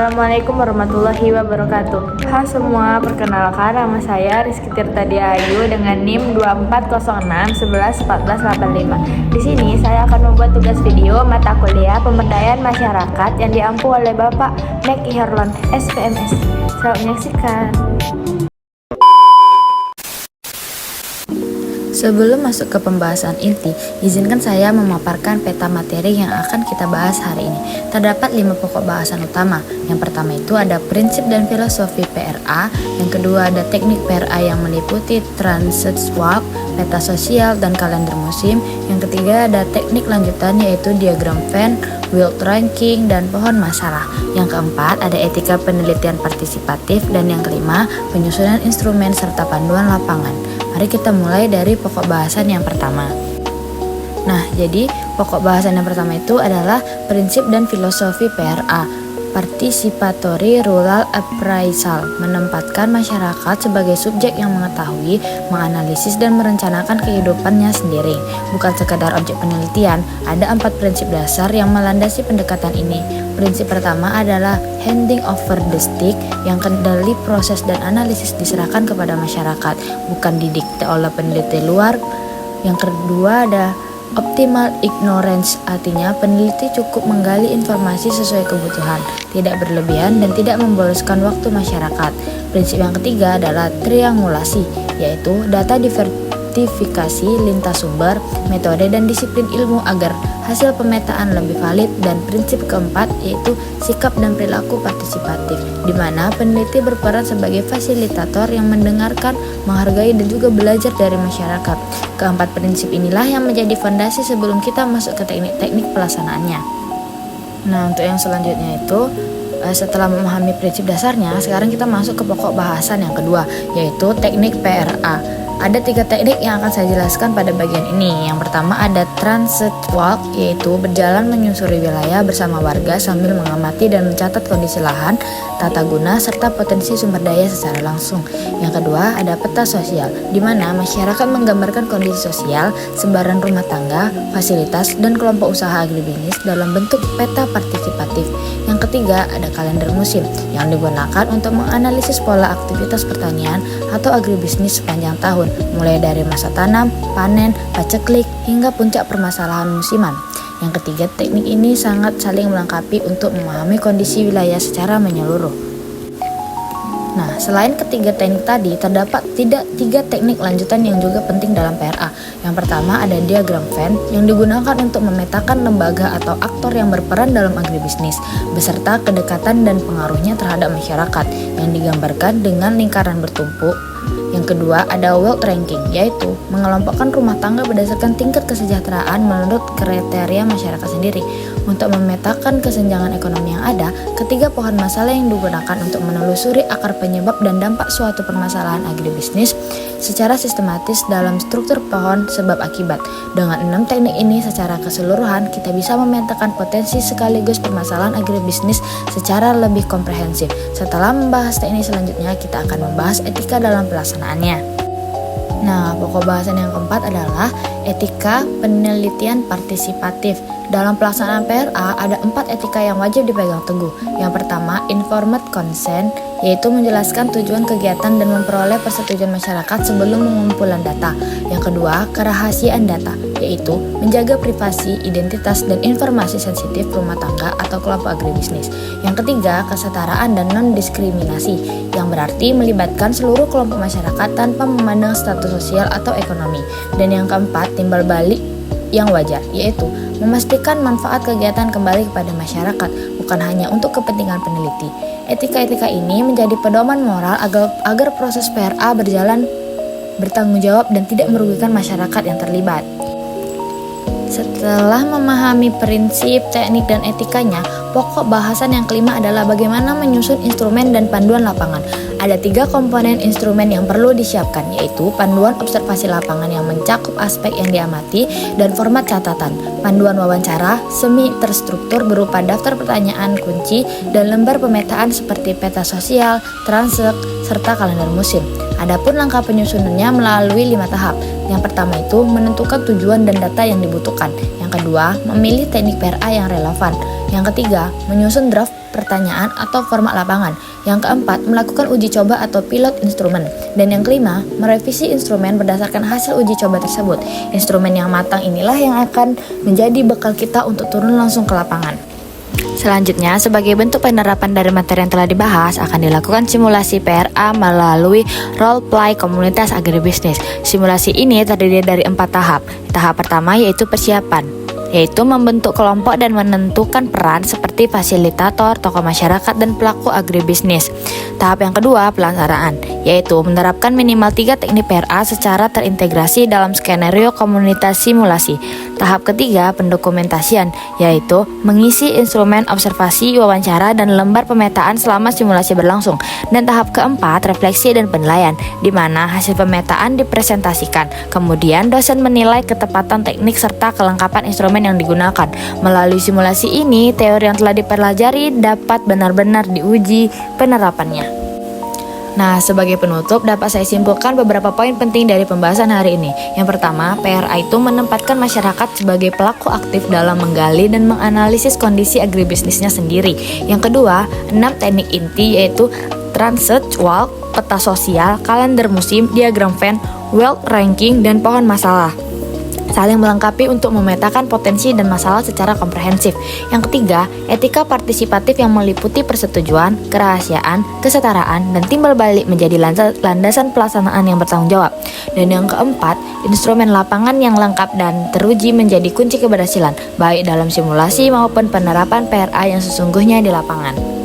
Assalamualaikum warahmatullahi wabarakatuh. Hai semua, perkenalkan nama saya Rizky Tirtadia Ayu dengan NIM 2406111485. Di sini saya akan membuat tugas video mata kuliah pemberdayaan masyarakat yang diampu oleh Bapak Meki Herlon, SPMS. Selamat menyaksikan. Sebelum masuk ke pembahasan inti, izinkan saya memaparkan peta materi yang akan kita bahas hari ini. Terdapat 5 pokok bahasan utama. Yang pertama itu ada prinsip dan filosofi PRA, yang kedua ada teknik PRA yang meliputi transit walk, peta sosial, dan kalender musim. Yang ketiga ada teknik lanjutan yaitu diagram Venn, Wild ranking, dan pohon masalah. Yang keempat ada etika penelitian partisipatif, dan yang kelima penyusunan instrumen serta panduan lapangan. Mari kita mulai dari pokok bahasan yang pertama. Nah, jadi pokok bahasan yang pertama itu adalah prinsip dan filosofi PRA, Participatory Rural Appraisal, menempatkan masyarakat sebagai subjek yang mengetahui, menganalisis, dan merencanakan kehidupannya sendiri. Bukan sekadar objek penelitian, ada 4 prinsip dasar yang melandasi pendekatan ini. Prinsip pertama adalah handing over the stick, yang kendali proses dan analisis diserahkan kepada masyarakat, bukan didikte oleh peneliti luar. Yang kedua ada optimal ignorance, artinya peneliti cukup menggali informasi sesuai kebutuhan, tidak berlebihan dan tidak memboloskan waktu masyarakat. Prinsip yang ketiga adalah triangulasi, yaitu data diversifikasi lintas sumber, metode, dan disiplin ilmu agar hasil pemetaan lebih valid. Dan prinsip keempat yaitu sikap dan perilaku partisipatif, di mana peneliti berperan sebagai fasilitator yang mendengarkan, menghargai, dan juga belajar dari masyarakat. Keempat prinsip inilah yang menjadi fondasi sebelum kita masuk ke teknik-teknik pelaksanaannya. Nah, untuk yang selanjutnya itu setelah memahami prinsip dasarnya, sekarang kita masuk ke pokok bahasan yang kedua, yaitu teknik PRA. Ada 3 teknik yang akan saya jelaskan pada bagian ini. Yang pertama ada transit walk, yaitu berjalan menyusuri wilayah bersama warga sambil mengamati dan mencatat kondisi lahan, tata guna, serta potensi sumber daya secara langsung. Yang kedua ada peta sosial, di mana masyarakat menggambarkan kondisi sosial, sebaran rumah tangga, fasilitas, dan kelompok usaha agribisnis dalam bentuk peta partisipatif. Yang ketiga ada kalender musim, yang digunakan untuk menganalisis pola aktivitas pertanian atau agribisnis sepanjang tahun, mulai dari masa tanam, panen, paceklik, hingga puncak permasalahan musiman. Yang ketiga, teknik ini sangat saling melengkapi untuk memahami kondisi wilayah secara menyeluruh. Nah, selain ketiga teknik tadi, terdapat 3 teknik lanjutan yang juga penting dalam PRA. Yang pertama ada diagram Venn, yang digunakan untuk memetakan lembaga atau aktor yang berperan dalam agribisnis, beserta kedekatan dan pengaruhnya terhadap masyarakat, yang digambarkan dengan lingkaran bertumpuk. Yang kedua ada Wild ranking, yaitu mengelompokkan rumah tangga berdasarkan tingkat kesejahteraan menurut kriteria masyarakat sendiri. Untuk memetakan kesenjangan ekonomi yang ada, ketiga pohon masalah yang digunakan untuk menelusuri akar penyebab dan dampak suatu permasalahan agribisnis secara sistematis dalam struktur pohon sebab akibat. Dengan 6 teknik ini secara keseluruhan, kita bisa memetakan potensi sekaligus permasalahan agribisnis secara lebih komprehensif. Setelah membahas teknik selanjutnya, kita akan membahas etika dalam pelaksanaannya. Nah, pokok bahasan yang keempat adalah etika penelitian partisipatif. Dalam pelaksanaan PRA ada 4 etika yang wajib dipegang teguh. Yang pertama, informed consent, yaitu menjelaskan tujuan kegiatan dan memperoleh persetujuan masyarakat sebelum pengumpulan data. Yang kedua, kerahasiaan data, yaitu menjaga privasi, identitas, dan informasi sensitif rumah tangga atau kelompok agribisnis. Yang ketiga, kesetaraan dan non-diskriminasi, yang berarti melibatkan seluruh kelompok masyarakat tanpa memandang status sosial atau ekonomi. Dan yang keempat, timbal balik yang wajar, yaitu memastikan manfaat kegiatan kembali kepada masyarakat, bukan hanya untuk kepentingan peneliti. Etika-etika ini menjadi pedoman moral agar proses PRA berjalan bertanggung jawab dan tidak merugikan masyarakat yang terlibat. Setelah memahami prinsip, teknik, dan etikanya, pokok bahasan yang kelima adalah bagaimana menyusun instrumen dan panduan lapangan. Ada 3 komponen instrumen yang perlu disiapkan, yaitu panduan observasi lapangan yang mencakup aspek yang diamati dan format catatan, panduan wawancara semi terstruktur berupa daftar pertanyaan kunci, dan lembar pemetaan seperti peta sosial, transek, serta kalender musim. Adapun langkah penyusunannya melalui 5 tahap. Yang pertama itu menentukan tujuan dan data yang dibutuhkan. Yang kedua, memilih teknik PRA yang relevan. Yang ketiga, menyusun draft pertanyaan atau format lapangan. Yang keempat, melakukan uji coba atau pilot instrumen. Dan yang kelima, merevisi instrumen berdasarkan hasil uji coba tersebut. Instrumen yang matang inilah yang akan menjadi bekal kita untuk turun langsung ke lapangan. Selanjutnya, sebagai bentuk penerapan dari materi yang telah dibahas, akan dilakukan simulasi PRA melalui role play komunitas agribisnis. Simulasi ini terdiri dari 4 tahap. Tahap pertama yaitu persiapan, yaitu membentuk kelompok dan menentukan peran seperti fasilitator, tokoh masyarakat, dan pelaku agribisnis. Tahap yang kedua, pelaksanaan, yaitu menerapkan minimal 3 teknik PRA secara terintegrasi dalam skenario komunitas simulasi. Tahap ketiga, pendokumentasian, yaitu mengisi instrumen observasi, wawancara, dan lembar pemetaan selama simulasi berlangsung. Dan tahap keempat, refleksi dan penilaian, di mana hasil pemetaan dipresentasikan. Kemudian dosen menilai ketepatan teknik serta kelengkapan instrumen yang digunakan. Melalui simulasi ini, teori yang telah dipelajari dapat benar-benar diuji penerapannya. Nah, sebagai penutup dapat saya simpulkan beberapa poin penting dari pembahasan hari ini. Yang pertama, PRA itu menempatkan masyarakat sebagai pelaku aktif dalam menggali dan menganalisis kondisi agribisnisnya sendiri. Yang kedua, 6 teknik inti yaitu transit walk, peta sosial, kalender musim, diagram Venn, wealth ranking, dan pohon masalah, saling melengkapi untuk memetakan potensi dan masalah secara komprehensif. Yang ketiga, etika partisipatif yang meliputi persetujuan, kerahasiaan, kesetaraan, dan timbal balik menjadi landasan pelaksanaan yang bertanggung jawab. Dan yang keempat, instrumen lapangan yang lengkap dan teruji menjadi kunci keberhasilan, baik dalam simulasi maupun penerapan PRA yang sesungguhnya di lapangan.